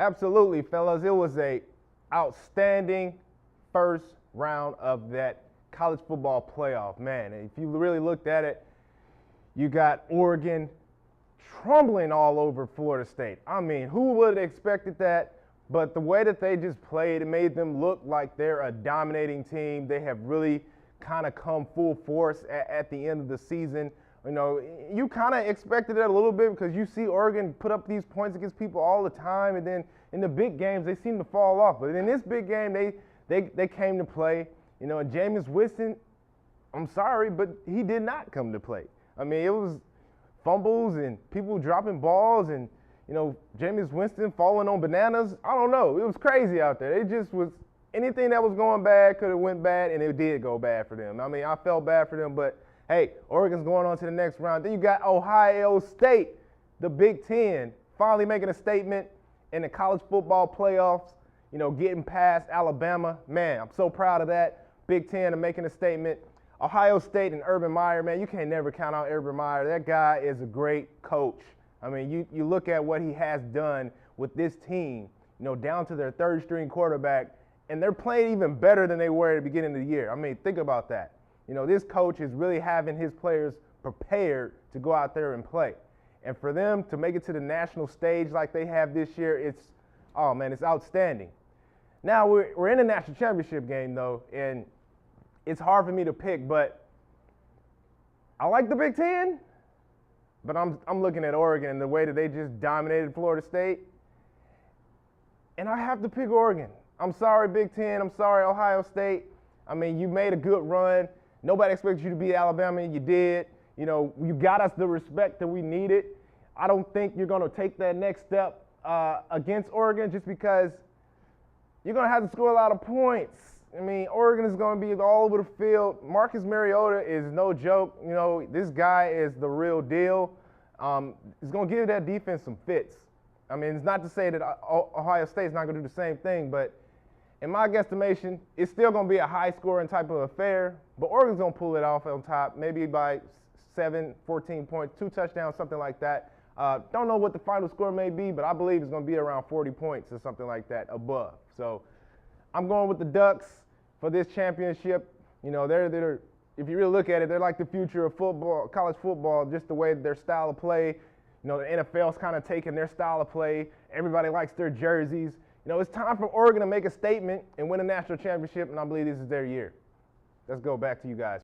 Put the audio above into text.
Absolutely, fellas. It was a outstanding first round of that college football playoff. Man, if you really looked at it, you got Oregon trembling all over Florida State. I mean, who would have expected that? But the way that they just played, it made them look like they're a dominating team. They have really kind of come full force at the end of the season. You know, you kind of expected it a little bit because you see Oregon put up these points against people all the time, and then in the big games they seem to fall off. But in this big game, they came to play. You know, and Jameis Winston, I'm sorry, but he did not come to play. I mean, it was fumbles and people dropping balls and, you know, Jameis Winston falling on bananas. I don't know. It was crazy out there. It just was anything that was going bad could have went bad, and it did go bad for them. I mean, I felt bad for them, but hey, Oregon's going on to the next round. Then you got Ohio State, the Big Ten, finally making a statement in the college football playoffs, you know, getting past Alabama. Man, I'm so proud of that. Big Ten and making a statement. Ohio State and Urban Meyer, man, you can't never count out Urban Meyer. That guy is a great coach. I mean, you look at what he has done with this team, you know, down to their third-string quarterback, and they're playing even better than they were at the beginning of the year. I mean, think about that. You know, this coach is really having his players prepared to go out there and play. And for them to make it to the national stage like they have this year, it's outstanding. Now, we're in the national championship game, though, and it's hard for me to pick, but I like the Big Ten, but I'm looking at Oregon and the way that they just dominated Florida State, and I have to pick Oregon. I'm sorry, Big Ten. I'm sorry, Ohio State. I mean, you made a good run. Nobody expected you to beat Alabama, and you did. You know, you got us the respect that we needed. I don't think you're going to take that next step against Oregon just because you're going to have to score a lot of points. I mean, Oregon is going to be all over the field. Marcus Mariota is no joke. You know, this guy is the real deal. He's going to give that defense some fits. I mean, it's not to say that Ohio State's not going to do the same thing, but in my guesstimation, it's still going to be a high-scoring type of affair, but Oregon's going to pull it off on top, maybe by 7, 14 points, 2 touchdowns, something like that. Don't know what the final score may be, but I believe it's going to be around 40 points or something like that above. So I'm going with the Ducks for this championship. You know, they're if you really look at it, they're like the future of football, college football, just the way their style of play. You know, the NFL's kind of taking their style of play. Everybody likes their jerseys. You know, it's time for Oregon to make a statement and win a national championship, and I believe this is their year. Let's go back to you guys.